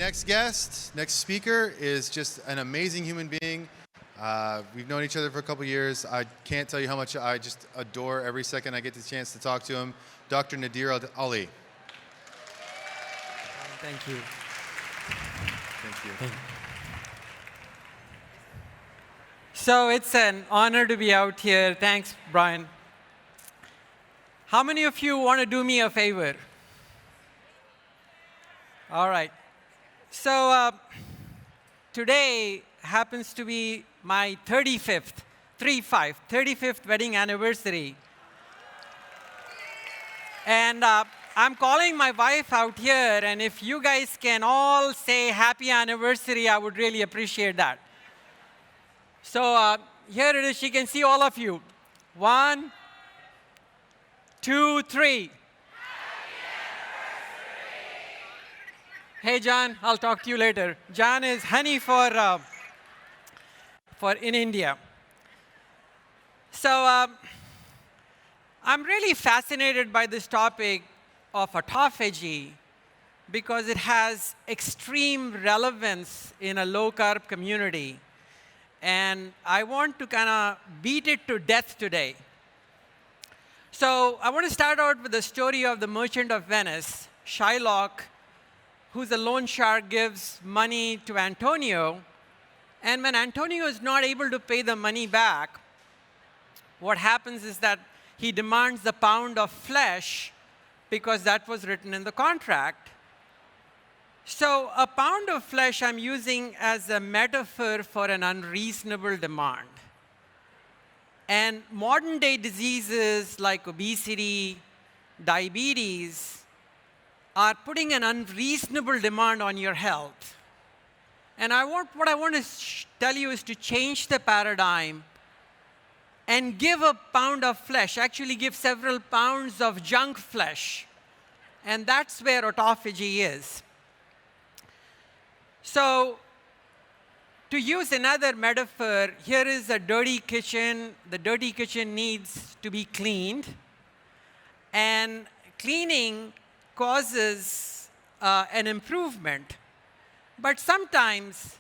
next guest, next speaker is just an amazing human being. We've known each other for a couple years. I can't tell you how much I just adore every second I get the chance to talk to him. Dr. Nadir Ali. Thank you. Thank you. So it's an honor to be out here. Thanks, Brian. How many of you want to do me a favor? All right. So today happens to be my 35th wedding anniversary. And I'm calling my wife out here, and if you guys can all say happy anniversary, I would really appreciate that. So here it is. She can see all of you. 1, 2, 3. Hey, John, I'll talk to you later. John is honey for in India. So I'm really fascinated by this topic of autophagy because it has extreme relevance in a low-carb community. And I want to kind of beat it to death today. So I want to start out with the story of the merchant of Venice, Shylock, who's a loan shark, gives money to Antonio. And when Antonio is not able to pay the money back, what happens is that he demands the pound of flesh because that was written in the contract. So a pound of flesh I'm using as a metaphor for an unreasonable demand. And modern day diseases like obesity, diabetes, are putting an unreasonable demand on your health. And what I want to tell you is to change the paradigm and give a pound of flesh, actually give several pounds of junk flesh. And that's where autophagy is. So to use another metaphor, here is a dirty kitchen. The dirty kitchen needs to be cleaned. And cleaning causes an improvement. But sometimes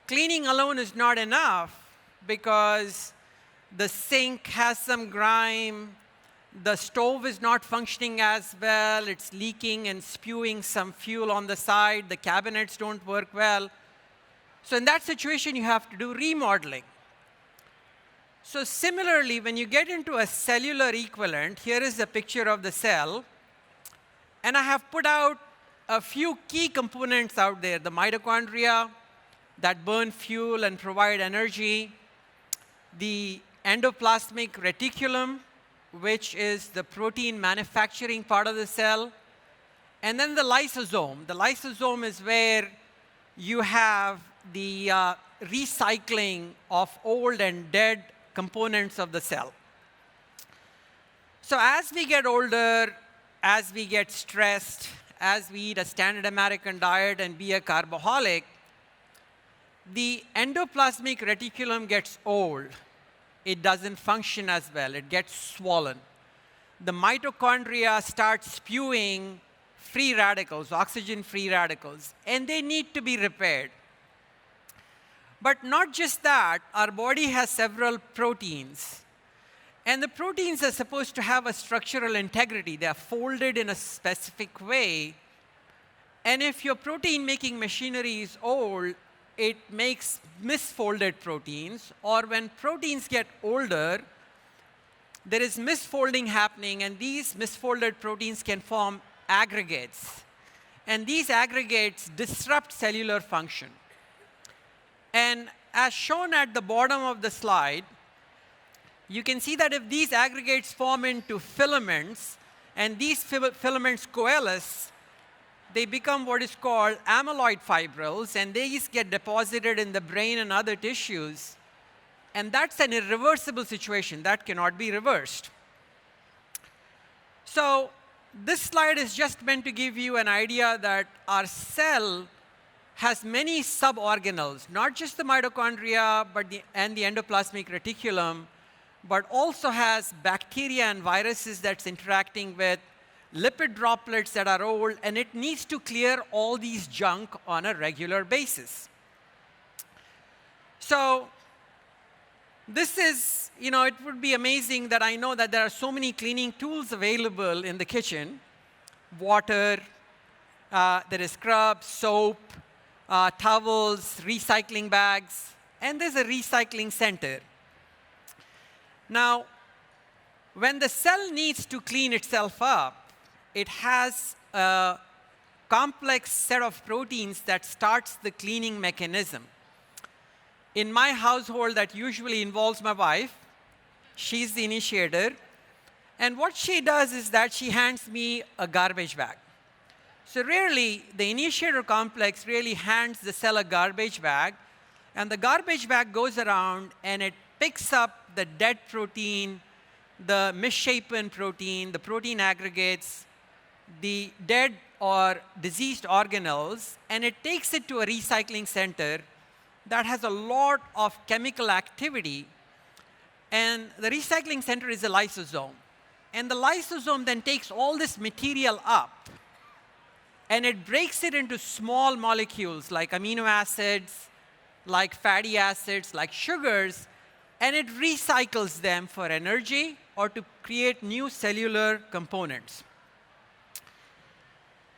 cleaning alone is not enough because the sink has some grime, the stove is not functioning as well, it's leaking and spewing some fuel on the side, the cabinets don't work well. So in that situation, you have to do remodeling. So similarly, when you get into a cellular equivalent, here is a picture of the cell. And I have put out a few key components out there, the mitochondria that burn fuel and provide energy, the endoplasmic reticulum, which is the protein manufacturing part of the cell, and then the lysosome. The lysosome is where you have the recycling of old and dead components of the cell. So as we get older, as we get stressed, as we eat a standard American diet and be a carboholic, the endoplasmic reticulum gets old. It doesn't function as well. It gets swollen. The mitochondria start spewing free radicals, oxygen-free radicals, and they need to be repaired. But not just that, our body has several proteins. And the proteins are supposed to have a structural integrity. They are folded in a specific way. And if your protein-making machinery is old, it makes misfolded proteins. Or when proteins get older, there is misfolding happening, and these misfolded proteins can form aggregates. And these aggregates disrupt cellular function. And as shown at the bottom of the slide, you can see that if these aggregates form into filaments, and these filaments coalesce, they become what is called amyloid fibrils, and these get deposited in the brain and other tissues. And that's an irreversible situation. That cannot be reversed. So this slide is just meant to give you an idea that our cell has many suborganelles, not just the mitochondria and the endoplasmic reticulum, but also has bacteria and viruses that's interacting with lipid droplets that are old, and it needs to clear all these junk on a regular basis. So this is, it would be amazing that I know that there are so many cleaning tools available in the kitchen. Water, there is scrub, soap, towels, recycling bags, and there's a recycling center. Now, when the cell needs to clean itself up, it has a complex set of proteins that starts the cleaning mechanism. In my household, that usually involves my wife. She's the initiator. And what she does is that she hands me a garbage bag. So really, the initiator complex really hands the cell a garbage bag, and the garbage bag goes around and it picks up the dead protein, the misshapen protein, the protein aggregates, the dead or diseased organelles, and it takes it to a recycling center that has a lot of chemical activity. And the recycling center is a lysosome. And the lysosome then takes all this material up, and it breaks it into small molecules like amino acids, like fatty acids, like sugars, and it recycles them for energy or to create new cellular components.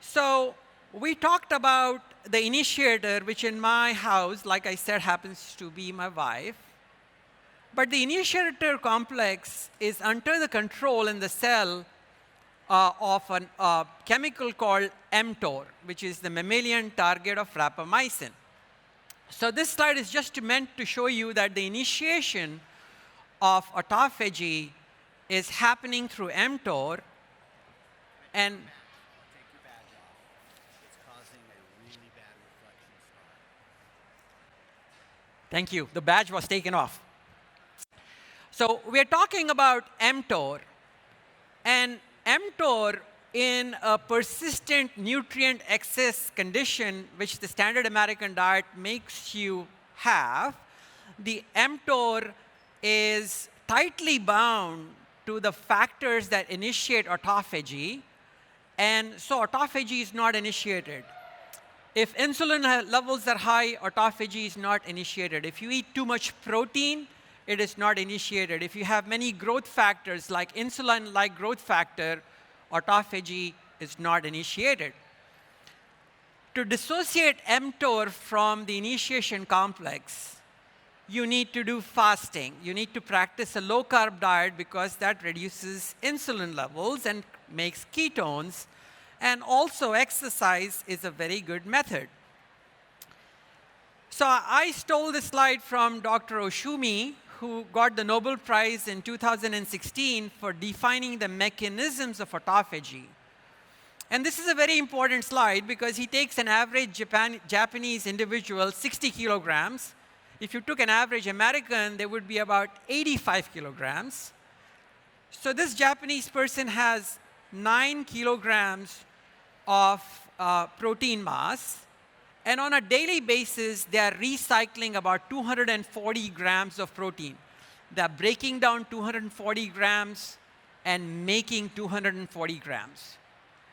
So we talked about the initiator, which in my house, like I said, happens to be my wife. But the initiator complex is under the control in the cell of a chemical called mTOR, which is the mammalian target of rapamycin. So this slide is just meant to show you that the initiation of autophagy is happening through mTOR, and thank you. The badge was taken off. So we're talking about mTOR. And mTOR, in a persistent nutrient excess condition, which the standard American diet makes you have, the mTOR is tightly bound to the factors that initiate autophagy. And so autophagy is not initiated. If insulin levels are high, autophagy is not initiated. If you eat too much protein, it is not initiated. If you have many growth factors like insulin-like growth factor, autophagy is not initiated. To dissociate mTOR from the initiation complex, you need to do fasting. You need to practice a low-carb diet because that reduces insulin levels and makes ketones. And also exercise is a very good method. So I stole this slide from Dr. Oshumi, who got the Nobel Prize in 2016 for defining the mechanisms of autophagy. And this is a very important slide because he takes an average Japanese individual, 60 kilograms. If you took an average American, they would be about 85 kilograms. So this Japanese person has 9 kilograms of protein mass. And on a daily basis, they are recycling about 240 grams of protein. They are breaking down 240 grams and making 240 grams.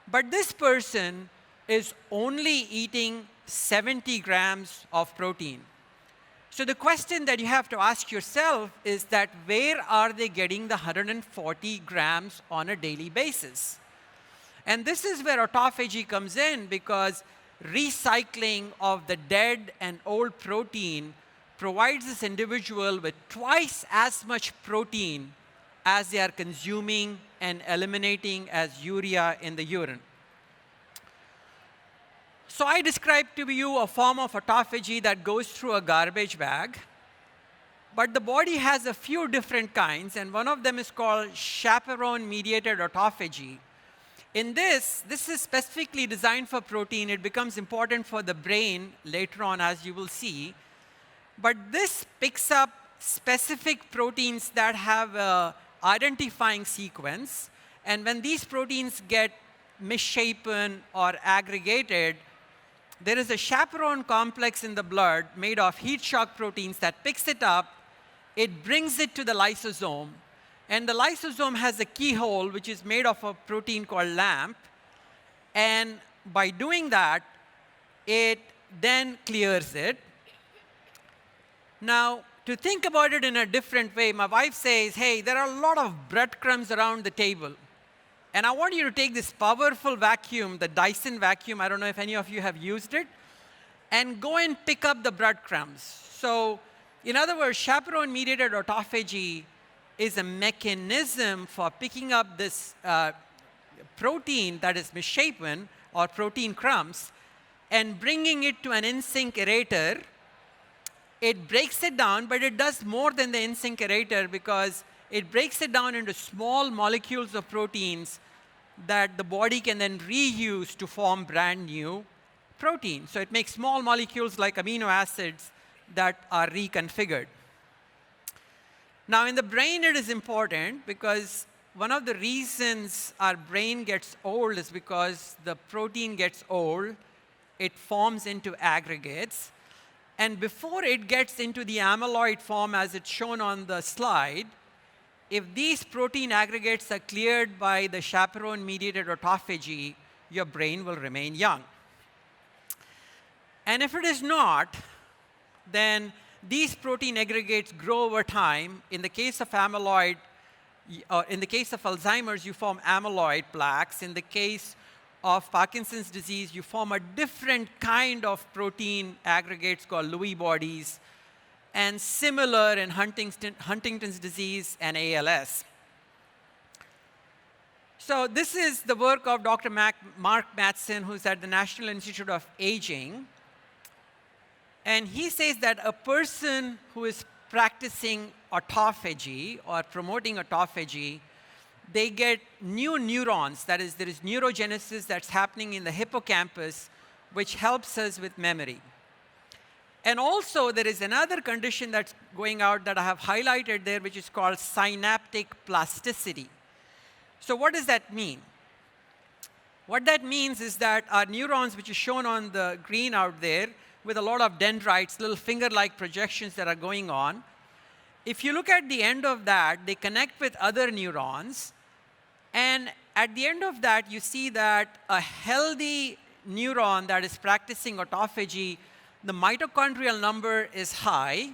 But this person is only eating 70 grams of protein. So the question that you have to ask yourself is that where are they getting the 140 grams on a daily basis? And this is where autophagy comes in, because recycling of the dead and old protein provides this individual with twice as much protein as they are consuming and eliminating as urea in the urine. So I described to you a form of autophagy that goes through a garbage bag. But the body has a few different kinds, and one of them is called chaperone-mediated autophagy. In this is specifically designed for protein. It becomes important for the brain later on, as you will see. But this picks up specific proteins that have an identifying sequence. And when these proteins get misshapen or aggregated, there is a chaperone complex in the blood made of heat shock proteins that picks it up. It brings it to the lysosome. And the lysosome has a keyhole, which is made of a protein called LAMP. And by doing that, it then clears it. Now, to think about it in a different way, my wife says, hey, there are a lot of breadcrumbs around the table. And I want you to take this powerful vacuum, the Dyson vacuum, I don't know if any of you have used it, and go and pick up the breadcrumbs. So, in other words, chaperone-mediated autophagy is a mechanism for picking up this protein that is misshapen, or protein crumbs, and bringing it to an in-sync aerator. It breaks it down, but it does more than the in-sync aerator because it breaks it down into small molecules of proteins that the body can then reuse to form brand new protein. So it makes small molecules like amino acids that are reconfigured. Now, in the brain, it is important because one of the reasons our brain gets old is because the protein gets old. It forms into aggregates. And before it gets into the amyloid form, as it's shown on the slide, if these protein aggregates are cleared by the chaperone-mediated autophagy, your brain will remain young. And if it is not, then these protein aggregates grow over time. In the case of amyloid, in the case of Alzheimer's, you form amyloid plaques. In the case of Parkinson's disease, you form a different kind of protein aggregates called Lewy bodies, and similar in Huntington's disease and ALS. So this is the work of Dr. Mark Mattson, who's at the National Institute of Aging. And he says that a person who is practicing autophagy or promoting autophagy, they get new neurons. That is, there is neurogenesis that's happening in the hippocampus, which helps us with memory. And also, there is another condition that's going out that I have highlighted there, which is called synaptic plasticity. So what does that mean? What that means is that our neurons, which is shown on the green out there, with a lot of dendrites, little finger-like projections that are going on, if you look at the end of that, they connect with other neurons. And at the end of that, you see that a healthy neuron that is practicing autophagy, the mitochondrial number is high.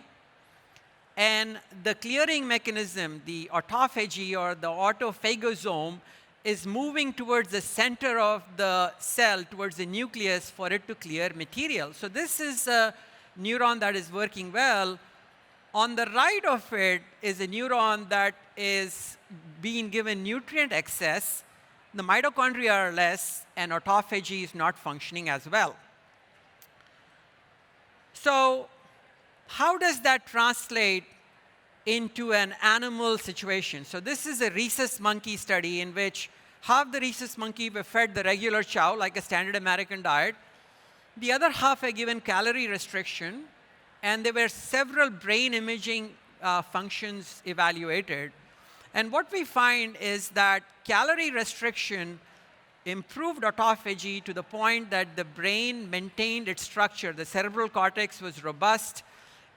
And the clearing mechanism, the autophagy or the autophagosome, is moving towards the center of the cell, towards the nucleus, for it to clear material. So this is a neuron that is working well. On the right of it is a neuron that is being given nutrient excess. The mitochondria are less, and autophagy is not functioning as well. So how does that translate into an animal situation? So this is a rhesus monkey study in which half the rhesus monkey were fed the regular chow, like a standard American diet. The other half were given calorie restriction, and there were several brain imaging functions evaluated. And what we find is that calorie restriction improved autophagy to the point that the brain maintained its structure. The cerebral cortex was robust.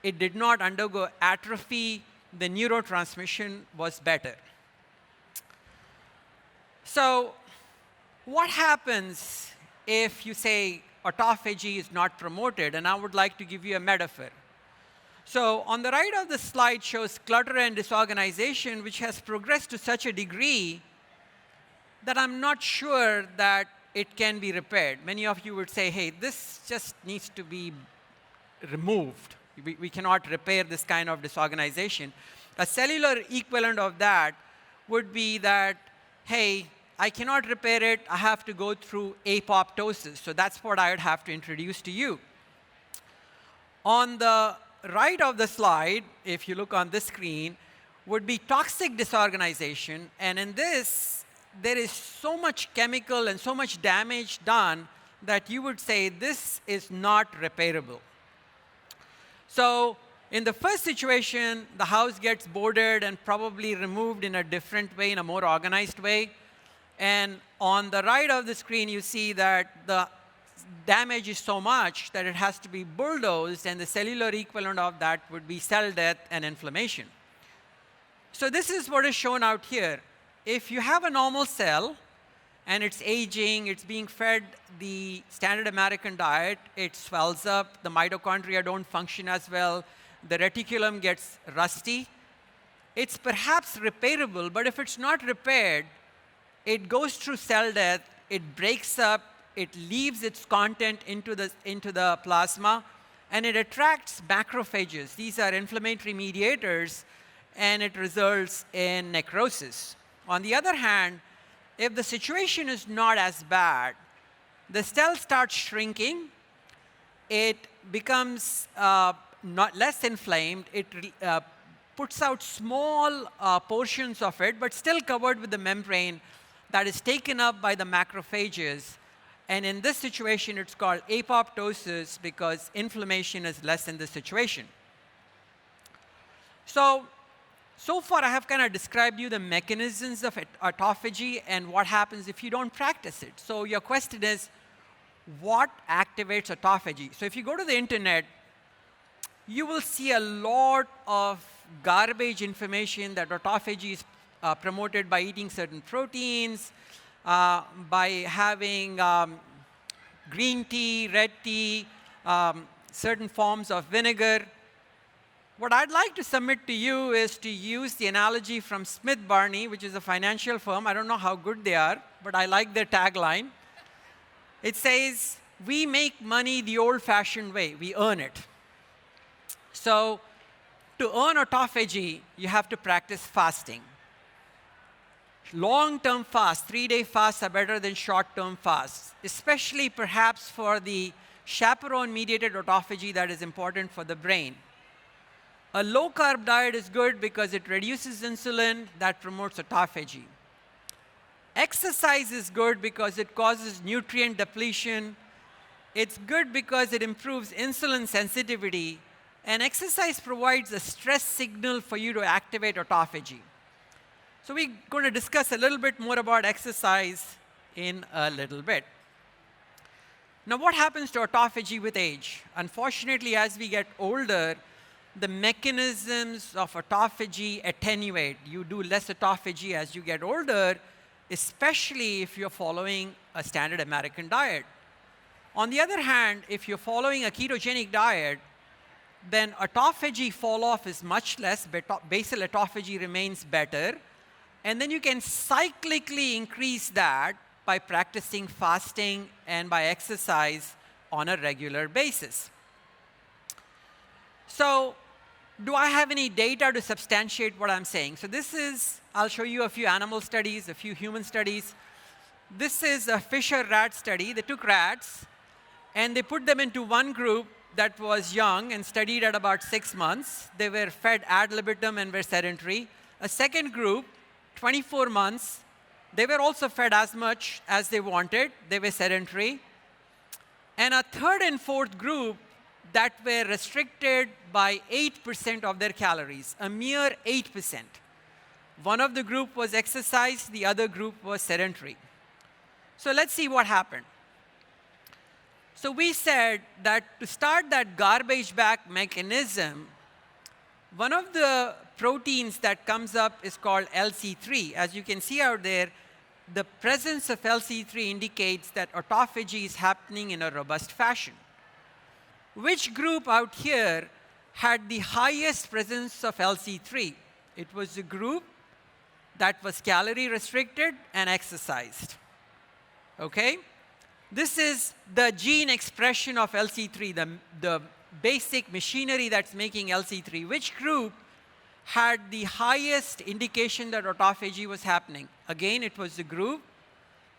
It did not undergo atrophy. The neurotransmission was better. So what happens if you say autophagy is not promoted? And I would like to give you a metaphor. So on the right of the slide shows clutter and disorganization, which has progressed to such a degree that I'm not sure that it can be repaired. Many of you would say, hey, this just needs to be removed. We cannot repair this kind of disorganization. A cellular equivalent of that would be that, hey, I cannot repair it. I have to go through apoptosis. So that's what I would have to introduce to you. On the right of the slide, if you look on this screen, would be toxic disorganization. And in this, there is so much chemical and so much damage done that you would say this is not repairable. So in the first situation, the house gets boarded and probably removed in a different way, in a more organized way. And on the right of the screen, you see that the damage is so much that it has to be bulldozed, and the cellular equivalent of that would be cell death and inflammation. So this is what is shown out here. If you have a normal cell, and it's aging, it's being fed the standard American diet, it swells up, the mitochondria don't function as well, the reticulum gets rusty. It's perhaps repairable, but if it's not repaired, it goes through cell death, it breaks up, it leaves its content into the plasma, and it attracts macrophages. These are inflammatory mediators, and it results in necrosis. On the other hand, if the situation is not as bad, the cell starts shrinking, it becomes less inflamed, it puts out small portions of it, but still covered with the membrane that is taken up by the macrophages. And in this situation, it's called apoptosis because inflammation is less in this situation. So far, I have kind of described you the mechanisms of autophagy and what happens if you don't practice it. So your question is, what activates autophagy? So if you go to the internet, you will see a lot of garbage information that autophagy is promoted by eating certain proteins, by having green tea, red tea, certain forms of vinegar. What I'd like to submit to you is to use the analogy from Smith Barney, which is a financial firm. I don't know how good they are, but I like their tagline. It says, we make money the old-fashioned way. We earn it. So to earn autophagy, you have to practice fasting. Long-term fasts, 3-day fasts are better than short-term fasts, especially perhaps for the chaperone-mediated autophagy that is important for the brain. A low-carb diet is good because it reduces insulin that promotes autophagy. Exercise is good because it causes nutrient depletion. It's good because it improves insulin sensitivity. And exercise provides a stress signal for you to activate autophagy. So we're going to discuss a little bit more about exercise in a little bit. Now, what happens to autophagy with age? Unfortunately, as we get older, the mechanisms of autophagy attenuate. You do less autophagy as you get older, especially if you're following a standard American diet. On the other hand, if you're following a ketogenic diet, then autophagy fall-off is much less, basal autophagy remains better, and then you can cyclically increase that by practicing fasting and by exercise on a regular basis. So, do I have any data to substantiate what I'm saying? So this is, I'll show you a few animal studies, a few human studies. This is a Fisher rat study. They took rats, and they put them into one group that was young and studied at about 6 months. They were fed ad libitum and were sedentary. A second group, 24 months, they were also fed as much as they wanted. They were sedentary. And a third and fourth group that were restricted by 8% of their calories, a mere 8%. One of the group was exercise, the other group was sedentary. So let's see what happened. So we said that to start that garbage back mechanism, one of the proteins that comes up is called LC3. As you can see out there, the presence of LC3 indicates that autophagy is happening in a robust fashion. Which group out here had the highest presence of LC3? It was the group that was calorie restricted and exercised. Okay? This is the gene expression of LC3, the basic machinery that's making LC3. Which group had the highest indication that autophagy was happening? Again, it was the group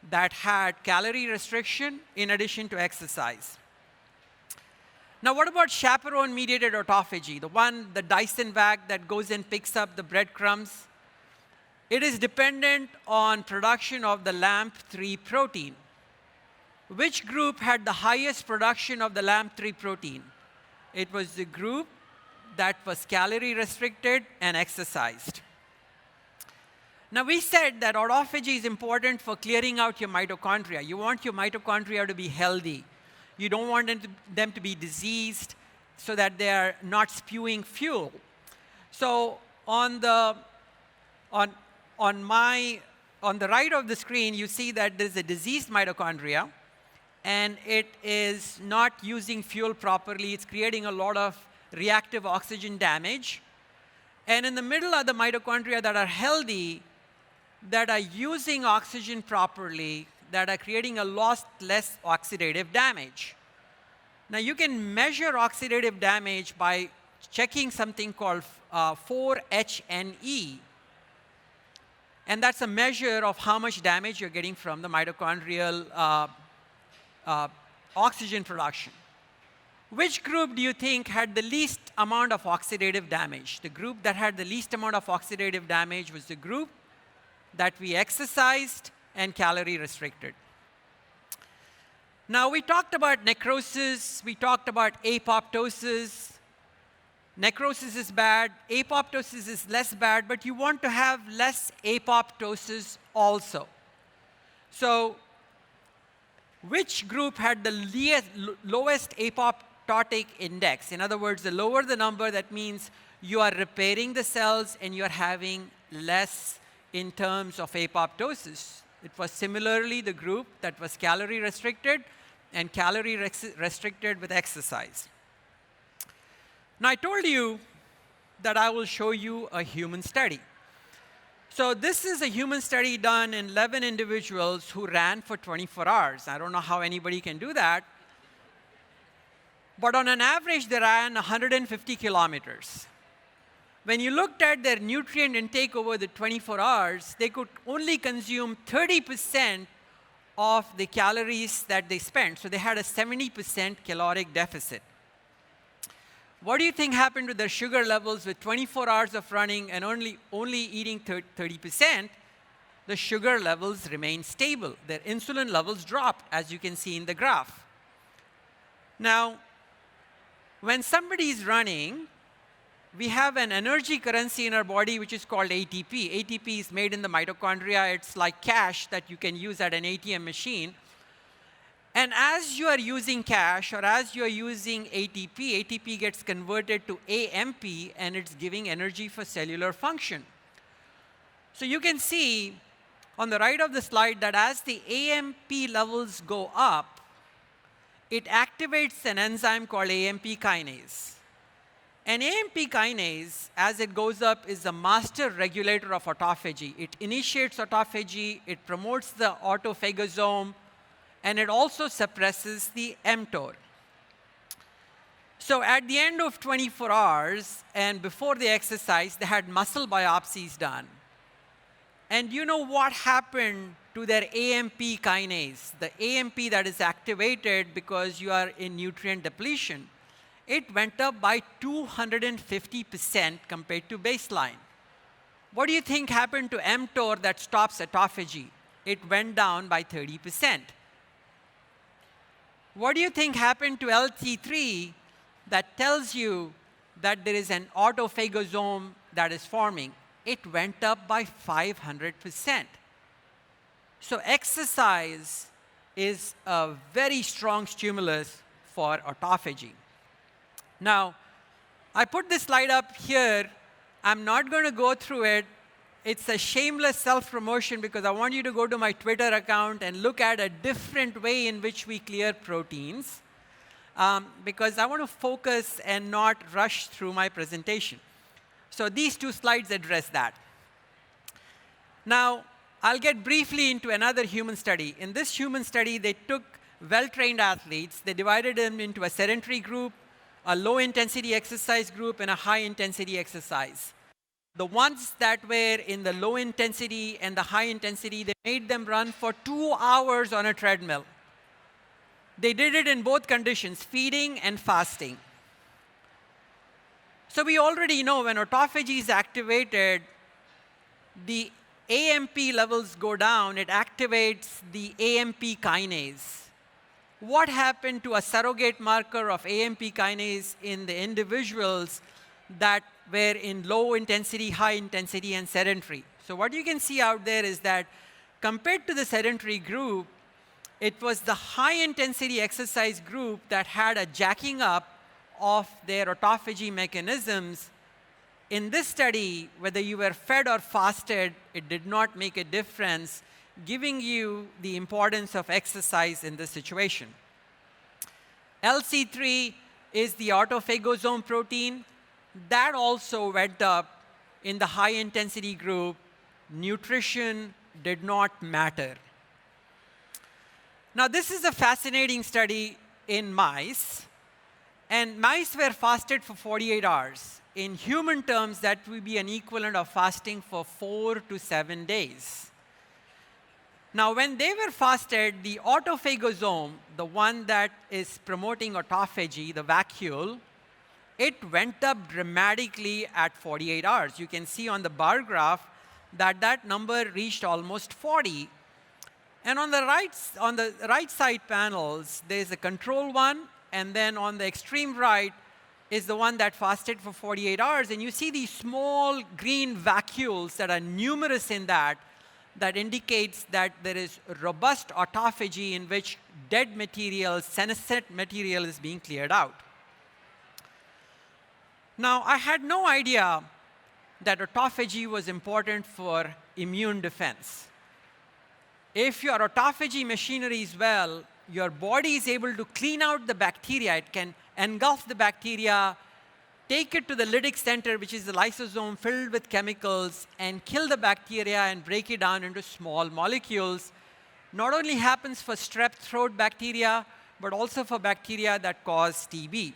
that had calorie restriction in addition to exercise. Now, what about chaperone-mediated autophagy, the Dyson vac that goes and picks up the breadcrumbs? It is dependent on production of the LAMP3 protein. Which group had the highest production of the LAMP3 protein? It was the group that was calorie restricted and exercised. Now, we said that autophagy is important for clearing out your mitochondria. You want your mitochondria to be healthy. You don't want them to be diseased so that they are not spewing fuel. So on the On, on the right of the screen, you see that there's a diseased mitochondria, and it is not using fuel properly. It's creating a lot of reactive oxygen damage. And in the middle are the mitochondria that are healthy, that are using oxygen properly, that are creating a lot less oxidative damage. Now, you can measure oxidative damage by checking something called 4-HNE. And that's a measure of how much damage you're getting from the mitochondrial oxygen production. Which group do you think had the least amount of oxidative damage? The group that had the least amount of oxidative damage was the group that we exercised and calorie restricted. Now, we talked about necrosis, we talked about apoptosis. Necrosis is bad, apoptosis is less bad, but you want to have less apoptosis also. So, which group had the lowest apoptotic index? In other words, the lower the number, that means you are repairing the cells and you are having less in terms of apoptosis. It was similarly the group that was calorie restricted and calorie restricted with exercise. Now, I told you that I will show you a human study. So this is a human study done in 11 individuals who ran for 24 hours. I don't know how anybody can do that. But on an average, they ran 150 kilometers. When you looked at their nutrient intake over the 24 hours, they could only consume 30% of the calories that they spent. So they had a 70% caloric deficit. What do you think happened to their sugar levels with 24 hours of running and only eating 30%? The sugar levels remained stable. Their insulin levels dropped, as you can see in the graph. Now, when somebody is running, we have an energy currency in our body which is called ATP. ATP is made in the mitochondria. It's like cash that you can use at an ATM machine. And as you are using cash or as you are using ATP, ATP gets converted to AMP and it's giving energy for cellular function. So you can see on the right of the slide that as the AMP levels go up, it activates an enzyme called AMP kinase. And AMP kinase, as it goes up, is the master regulator of autophagy. It initiates autophagy, it promotes the autophagosome, and it also suppresses the mTOR. So at the end of 24 hours, and before the exercise, they had muscle biopsies done. And you know what happened to their AMP kinase, the AMP that is activated because you are in nutrient depletion? It went up by 250% compared to baseline. What do you think happened to mTOR that stops autophagy? It went down by 30%. What do you think happened to LT3 that tells you that there is an autophagosome that is forming? It went up by 500%. So exercise is a very strong stimulus for autophagy. Now, I put this slide up here. I'm not going to go through it. It's a shameless self-promotion because I want you to go to my Twitter account and look at a different way in which we clear proteins, because I want to focus and not rush through my presentation. So these two slides address that. Now, I'll get briefly into another human study. In this human study, they took well-trained athletes. They divided them into a sedentary group, a low-intensity exercise group, and a high-intensity exercise. The ones that were in the low intensity and the high intensity, they made them run for 2 hours on a treadmill. They did it in both conditions, feeding and fasting. So we already know when autophagy is activated, the AMP levels go down, it activates the AMP kinase. What happened to a surrogate marker of AMP kinase in the individuals that were in low intensity, high intensity, and sedentary? So what you can see out there is that compared to the sedentary group, it was the high intensity exercise group that had a jacking up of their autophagy mechanisms in this study, whether you were fed or fasted, it did not make a difference, giving you the importance of exercise in this situation. LC3 is the autophagosome protein. That also went up in the high-intensity group. Nutrition did not matter. Now, this is a fascinating study in mice. And mice were fasted for 48 hours. In human terms, that would be an equivalent of fasting for 4 to 7 days. Now, when they were fasted, the autophagosome, the one that is promoting autophagy, the vacuole, it went up dramatically at 48 hours. You can see on the bar graph that that number reached almost 40. And on the right side panels, there's a control one, and then on the extreme right is the one that fasted for 48 hours. And you see these small green vacuoles that are numerous in that indicates that there is robust autophagy in which dead material, senescent material is being cleared out. Now, I had no idea that autophagy was important for immune defense. If your autophagy machinery is well, your body is able to clean out the bacteria. It can engulf the bacteria, take it to the lytic center, which is the lysosome filled with chemicals, and kill the bacteria and break it down into small molecules. Not only happens for strep throat bacteria, but also for bacteria that cause TB.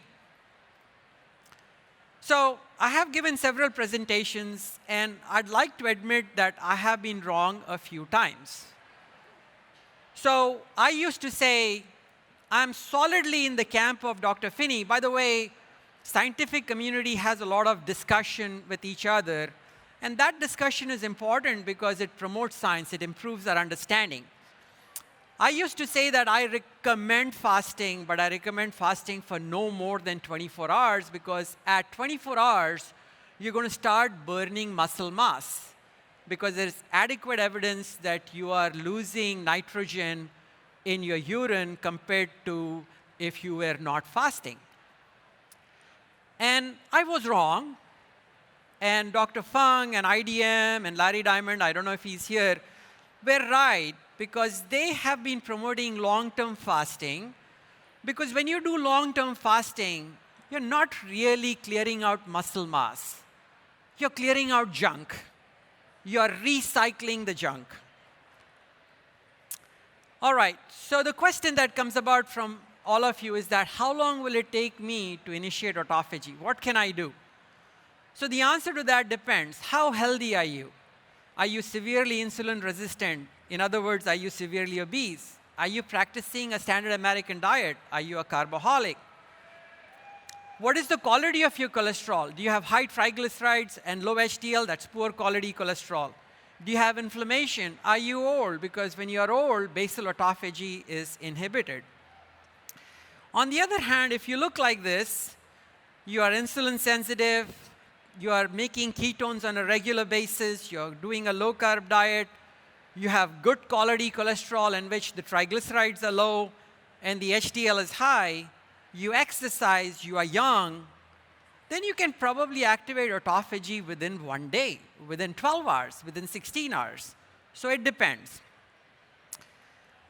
So I have given several presentations, and I'd like to admit that I have been wrong a few times. So I used to say, I'm solidly in the camp of Dr. Finney. By the way, scientific community has a lot of discussion with each other. And that discussion is important because it promotes science. It improves our understanding. I used to say that I recommend fasting, but I recommend fasting for no more than 24 hours because at 24 hours, you're going to start burning muscle mass because there's adequate evidence that you are losing nitrogen in your urine compared to if you were not fasting. And I was wrong. And Dr. Fung and IDM and Larry Diamond, I don't know if he's here, were right because they have been promoting long-term fasting. Because when you do long-term fasting, you're not really clearing out muscle mass. You're clearing out junk. You're recycling the junk. All right, so the question that comes about from all of you is that how long will it take me to initiate autophagy? What can I do? So the answer to that depends. How healthy are you? Are you severely insulin resistant? In other words, are you severely obese? Are you practicing a standard American diet? Are you a carboholic? What is the quality of your cholesterol? Do you have high triglycerides and low HDL? That's poor quality cholesterol. Do you have inflammation? Are you old? Because when you're old, basal autophagy is inhibited. On the other hand, if you look like this, you are insulin sensitive, you are making ketones on a regular basis, you're doing a low-carb diet, you have good quality cholesterol in which the triglycerides are low and the HDL is high, you exercise, you are young, then you can probably activate autophagy within 1 day, within 12 hours, within 16 hours. So it depends.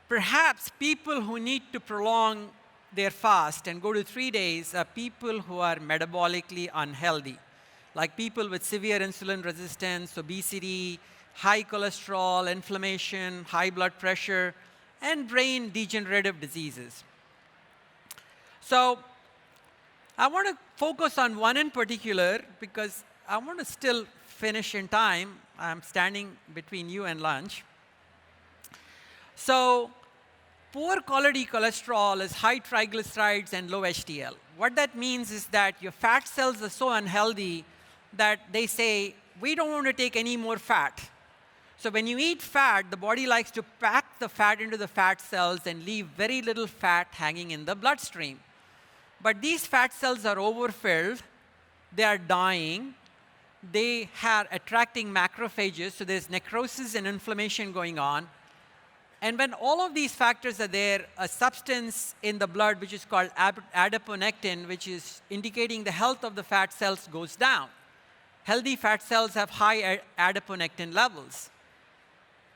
Perhaps people who need to prolong their fast and go to 3 days are people who are metabolically unhealthy, like people with severe insulin resistance, obesity, high cholesterol, inflammation, high blood pressure, and brain degenerative diseases. So I want to focus on one in particular because I want to still finish in time. I'm standing between you and lunch. So poor quality cholesterol is high triglycerides and low HDL. What that means is that your fat cells are so unhealthy that they say, we don't want to take any more fat. So when you eat fat, the body likes to pack the fat into the fat cells and leave very little fat hanging in the bloodstream. But these fat cells are overfilled, they are dying, they are attracting macrophages, so there's necrosis and inflammation going on. And when all of these factors are there, a substance in the blood which is called adiponectin, which is indicating the health of the fat cells, goes down. healthy fat cells have high adiponectin levels.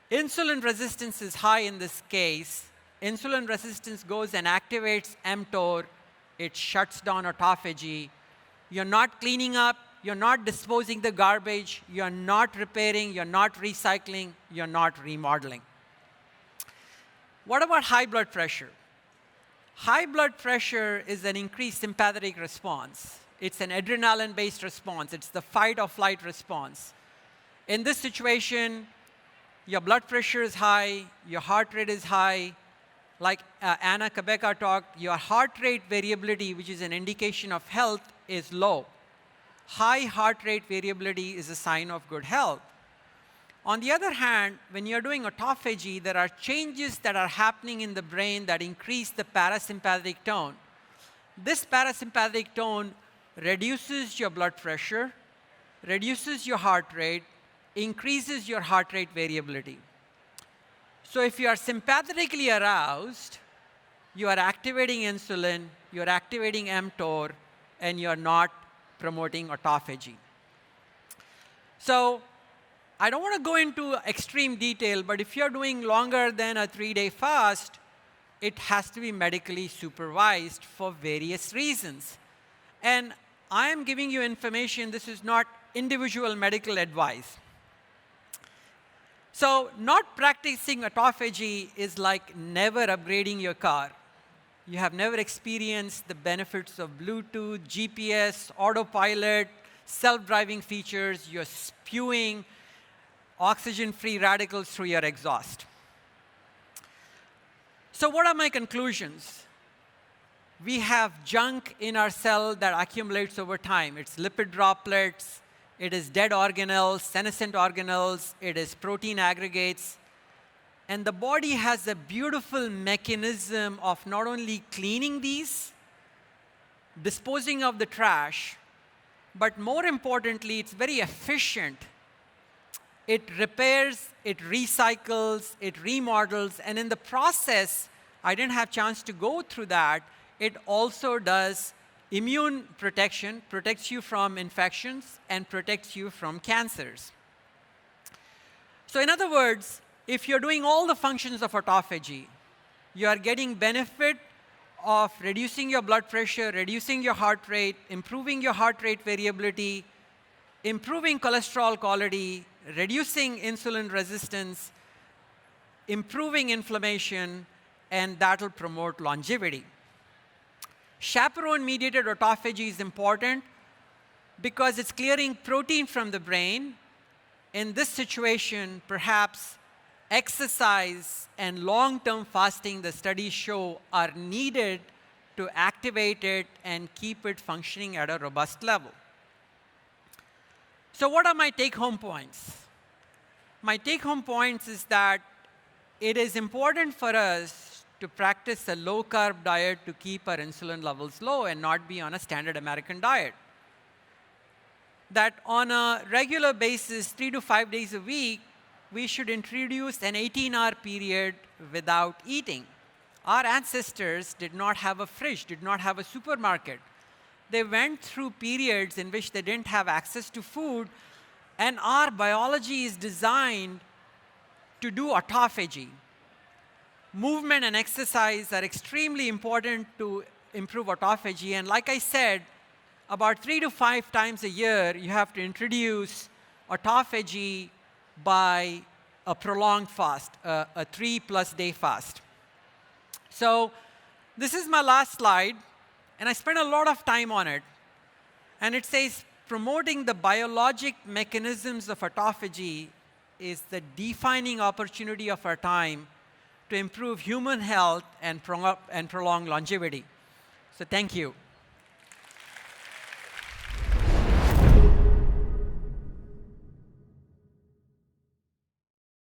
Insulin resistance is high in this case. Insulin resistance goes and activates mTOR. It shuts down autophagy. You're not cleaning up. You're not disposing the garbage. You're not repairing. You're not recycling. You're not remodeling. What about high blood pressure? High blood pressure is an increased sympathetic response. It's an adrenaline-based response. It's the fight or flight response. In this situation, your blood pressure is high, your heart rate is high. Like Anna Kabeka talked, your heart rate variability, which is an indication of health, is low. High heart rate variability is a sign of good health. On the other hand, when you're doing autophagy, there are changes that are happening in the brain that increase the parasympathetic tone. This parasympathetic tone reduces your blood pressure, reduces your heart rate, increases your heart rate variability. So if you are sympathetically aroused, you are activating insulin, you're activating mTOR, and you're not promoting autophagy. So I don't want to go into extreme detail, but if you're doing longer than a 3-day fast, it has to be medically supervised for various reasons. And I am giving you information. This is not individual medical advice. So not practicing autophagy is like never upgrading your car. You have never experienced the benefits of Bluetooth, GPS, autopilot, self-driving features. You're spewing oxygen-free radicals through your exhaust. So what are my conclusions? We have junk in our cell that accumulates over time. It's lipid droplets, it is dead organelles, senescent organelles, it is protein aggregates. And the body has a beautiful mechanism of not only cleaning these, disposing of the trash, but more importantly, it's very efficient. It repairs, it recycles, it remodels, and in the process, I didn't have a chance to go through that, it also does immune protection, protects you from infections, and protects you from cancers. So in other words, if you're doing all the functions of autophagy, you are getting benefit of reducing your blood pressure, reducing your heart rate, improving your heart rate variability, improving cholesterol quality, reducing insulin resistance, improving inflammation, and that'll promote longevity. Chaperone-mediated autophagy is important because it's clearing protein from the brain. In this situation, perhaps exercise and long-term fasting, the studies show, are needed to activate it and keep it functioning at a robust level. So what are my take-home points? My take-home points is that it is important for us to practice a low-carb diet to keep our insulin levels low and not be on a standard American diet. That on a regular basis, 3 to 5 days a week, we should introduce an 18-hour period without eating. Our ancestors did not have a fridge, did not have a supermarket. They went through periods in which they didn't have access to food, and our biology is designed to do autophagy. Movement and exercise are extremely important to improve autophagy, and like I said, about 3 to 5 times a year, you have to introduce autophagy by a prolonged fast, a 3+ day fast. So this is my last slide, and I spent a lot of time on it. And it says, promoting the biologic mechanisms of autophagy is the defining opportunity of our time to improve human health and prolong longevity. So thank you.